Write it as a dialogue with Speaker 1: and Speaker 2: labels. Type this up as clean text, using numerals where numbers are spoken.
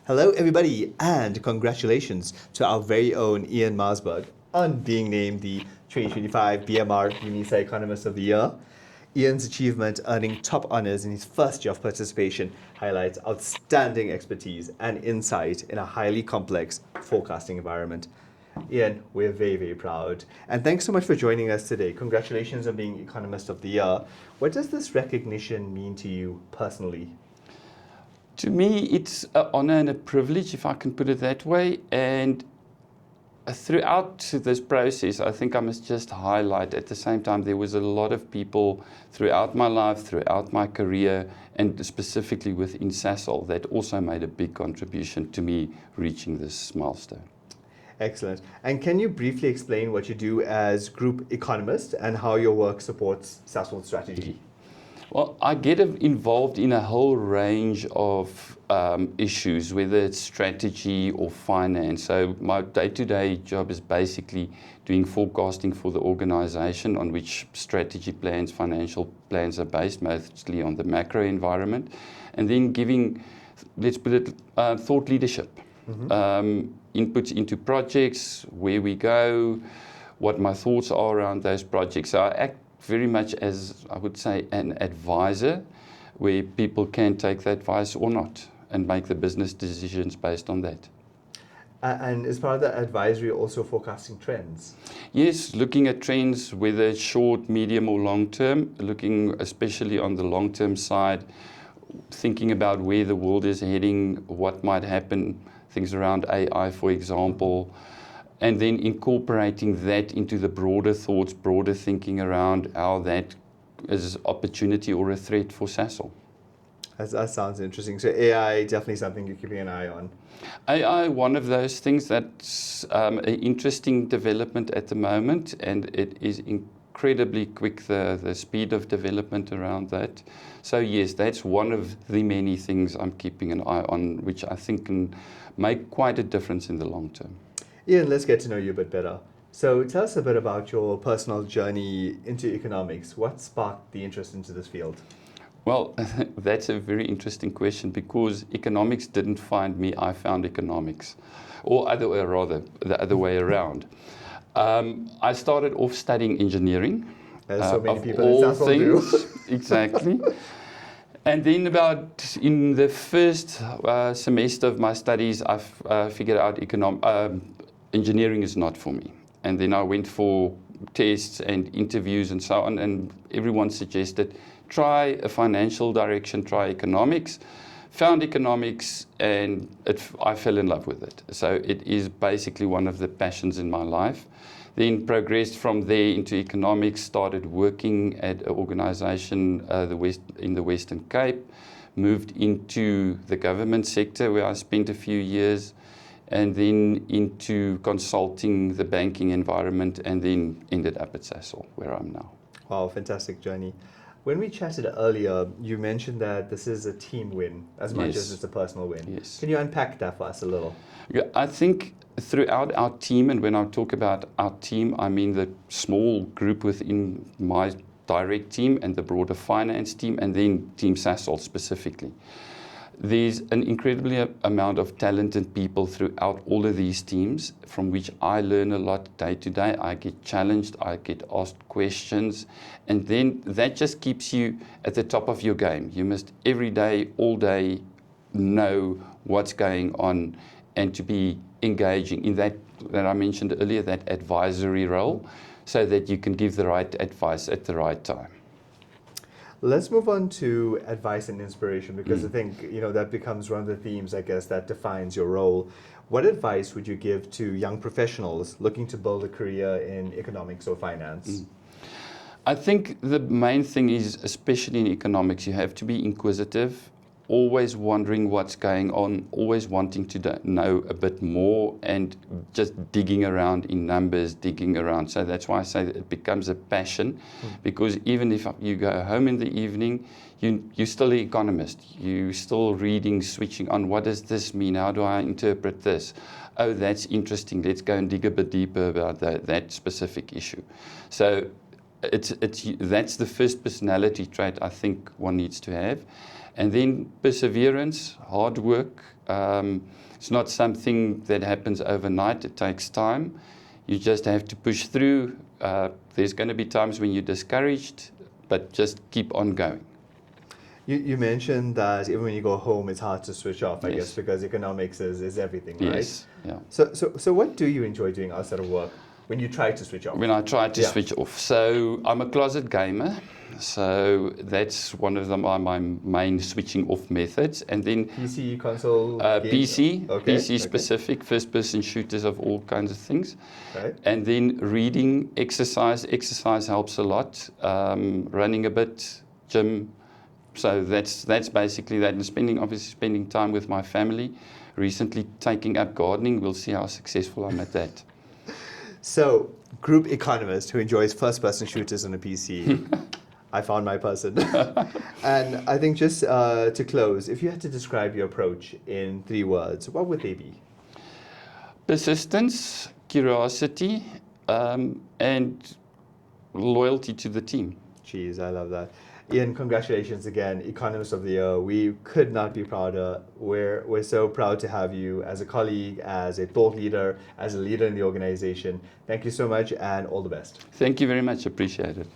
Speaker 1: Hello, everybody, and congratulations to our very own Ian Marsberg on being named the 2025 BMR UNISA Economist of the Year. Ian's achievement, earning top honors in his first year of participation, highlights outstanding expertise and insight in a highly complex forecasting environment. Ian, we're very, very proud. And thanks so much for joining us today. Congratulations on being Economist of the Year. What does this recognition mean to you personally?
Speaker 2: To me, it's an honor and a privilege, if I can put it that way. And throughout this process, I think I must just highlight at the same time, there was a lot of people throughout my life, throughout my career, and specifically within Sasol, that also made a big contribution to me reaching this milestone.
Speaker 1: Excellent. And can you briefly explain what you do as group economist and how your work supports Sasol's strategy?
Speaker 2: Well, I get involved in a whole range of issues, whether it's strategy or finance. So my day-to-day job is basically doing forecasting for the organization, on which strategy plans, financial plans are based, mostly on the macro environment, and then giving, let's put it, thought leadership. Inputs into projects, where we go, what my thoughts are around those projects. So I act very much as, I would say, an advisor, where people can take that advice or not and make the business decisions based on that.
Speaker 1: And as part of the advisory, also forecasting trends?
Speaker 2: Yes, looking at trends, whether it's short, medium or long term, looking especially on the long term side, thinking about where the world is heading, what might happen, things around AI, for example, and then incorporating that into the broader thoughts, broader thinking around how that is opportunity or a threat for Sasol.
Speaker 1: That sounds interesting. So AI, definitely something you're keeping an eye on.
Speaker 2: AI, one of those things that's an interesting development at the moment, and it is incredibly quick, the speed of development around that. So yes, that's one of the many things I'm keeping an eye on, which I think can make quite a difference in the long term.
Speaker 1: Ian, let's get to know you a bit better. So tell us a bit about your personal journey into economics. What sparked the interest into this field?
Speaker 2: Well, that's a very interesting question, because economics didn't find me, I found economics. Or the other way around. I started off studying engineering.
Speaker 1: As so many people in Sasol do.
Speaker 2: Exactly. And then in the first semester of my studies, I figured out engineering is not for me. And then I went for tests and interviews and so on, and everyone suggested, try a financial direction, try economics. Found economics, and I fell in love with it. So it is basically one of the passions in my life. Then progressed from there into economics, started working at an organization in the Western Cape, moved into the government sector where I spent a few years, and then into consulting the banking environment, and then ended up at Sasol, where I'm now.
Speaker 1: Wow, fantastic journey. When we chatted earlier, you mentioned that this is a team win as much as it's a personal win.
Speaker 2: Yes.
Speaker 1: Can you unpack that for us a little?
Speaker 2: Yeah, I think throughout our team, and when I talk about our team, I mean the small group within my direct team and the broader finance team, and then Team Sasol specifically. There's an incredibly amount of talented people throughout all of these teams, from which I learn a lot day to day. I get challenged, I get asked questions, and then that just keeps you at the top of your game. You must every day, all day, know what's going on, and to be engaging in that I mentioned earlier, that advisory role, so that you can give the right advice at the right time.
Speaker 1: Let's move on to advice and inspiration, because I think that becomes one of the themes, I guess, that defines your role. What advice would you give to young professionals looking to build a career in economics or finance?
Speaker 2: I think the main thing is, especially in economics, you have to be inquisitive, always wondering what's going on, always wanting to know a bit more, and just digging around in numbers, digging around. So that's why I say that it becomes a passion, because even if you go home in the evening, you're still an economist. You're still reading, switching on, what does this mean? How do I interpret this? Oh, that's interesting. Let's go and dig a bit deeper about that specific issue. So that's the first personality trait I think one needs to have. And then perseverance, hard work. It's not something that happens overnight. It takes time. You just have to push through. There's going to be times when you're discouraged, but just keep on going.
Speaker 1: You mentioned that even when you go home, it's hard to switch off, I
Speaker 2: Yes.
Speaker 1: guess, because economics is everything, right?
Speaker 2: Yes, yeah.
Speaker 1: So what do you enjoy doing outside of work when you try to switch off?
Speaker 2: When I try to
Speaker 1: Yeah.
Speaker 2: switch off. So I'm a closet gamer. So that's one of my main switching off methods. And then
Speaker 1: PC, console, games?
Speaker 2: PC,
Speaker 1: Okay,
Speaker 2: PC
Speaker 1: okay.
Speaker 2: specific, first person shooters of all kinds of things.
Speaker 1: Right.
Speaker 2: And then reading, exercise. Exercise helps a lot. Running a bit, gym. So that's basically that. And obviously spending time with my family. Recently taking up gardening. We'll see how successful I'm at that.
Speaker 1: So, group economist who enjoys first-person shooters on a PC. I found my person. And I think just to close, if you had to describe your approach in 3 words, what would they be?
Speaker 2: Persistence, curiosity, and loyalty to the team.
Speaker 1: Jeez, I love that. Ian, congratulations again, Economist of the Year. We could not be prouder. We're so proud to have you as a colleague, as a thought leader, as a leader in the organization. Thank you so much and all the best.
Speaker 2: Thank you very much. Appreciate it.